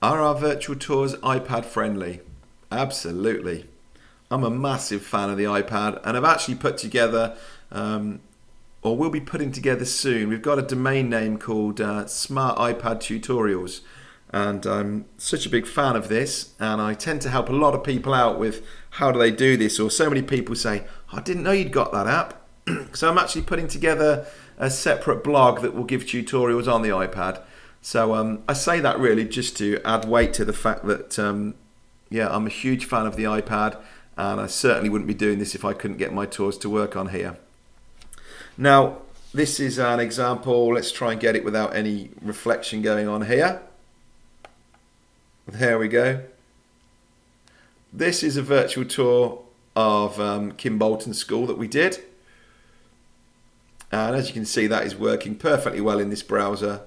Are our virtual tours iPad friendly? Absolutely. I'm a massive fan of the iPad, and I've actually put together, or will be putting together soon, we've got a domain name called Smart iPad Tutorials. And I'm such a big fan of this, and I tend to help a lot of people out with how do they do this, or so many people say, I didn't know you'd got that app. So I'm actually putting together a separate blog that will give tutorials on the iPad. So I say that really just to add weight to the fact that yeah, I'm a huge fan of the iPad, and I certainly wouldn't be doing this if I couldn't get my tours to work on here. Now, this is an example. Let's try and get it without any reflection going on here. There we go. This is a virtual tour of Kim Bolton's school that we did. And as you can see, that is working perfectly well in this browser.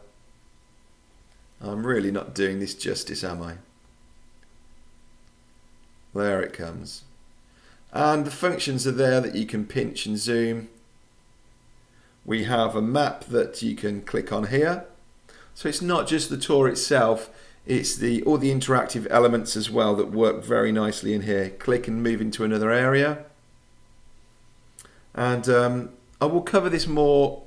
I'm really not doing this justice, am I? There it comes. And the functions are there that you can pinch and zoom. We have a map that you can click on here. So it's not just the tour itself, it's all the interactive elements as well that work very nicely in here. Click and move into another area. And I will cover this more.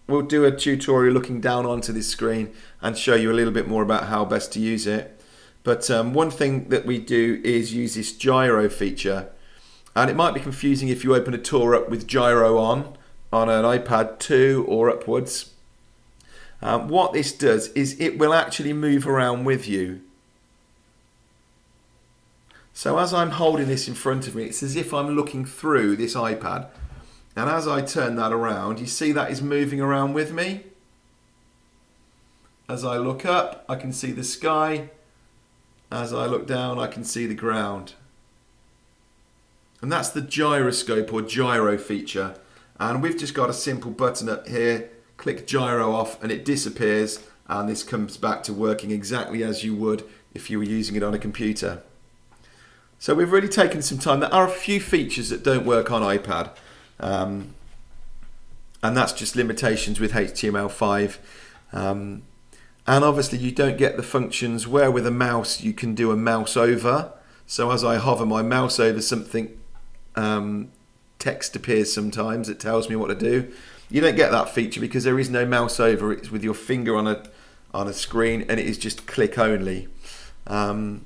We'll do a tutorial looking down onto this screen and show you a little bit more about how best to use it. But one thing that we do is use this gyro feature. And it might be confusing if you open a tour up with gyro on an iPad 2 or upwards. What this does is it will actually move around with you. So as I'm holding this in front of me, it's as if I'm looking through this iPad. And as I turn that around, you see that is moving around with me. As I look up, I can see the sky. As I look down, I can see the ground. And that's the gyroscope or gyro feature. And we've just got a simple button up here. Click gyro off and it disappears. And this comes back to working exactly as you would if you were using it on a computer. So we've really taken some time. There are a few features that don't work on iPad. And that's just limitations with HTML5. And obviously you don't get the functions where with a mouse you can do a mouse over. So as I hover my mouse over something, text appears sometimes. It tells me what to do. You don't get that feature because there is no mouse over. It's with your finger on a screen, and it is just click only. So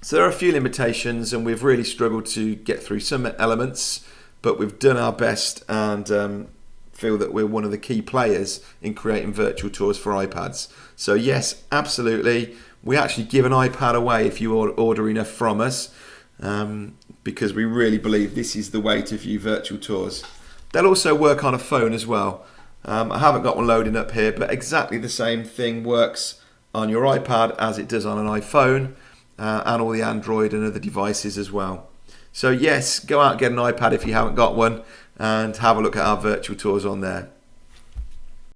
there are a few limitations, and we've really struggled to get through some elements, but we've done our best and feel that we're one of the key players in creating virtual tours for iPads. So yes, absolutely. We actually give an iPad away if you order enough from us, because we really believe this is the way to view virtual tours. They'll also work on a phone as well. I haven't got one loading up here, but exactly the same thing works on your iPad as it does on an iPhone, and all the Android and other devices as well. So yes, go out and get an iPad if you haven't got one, and have a look at our virtual tours on there.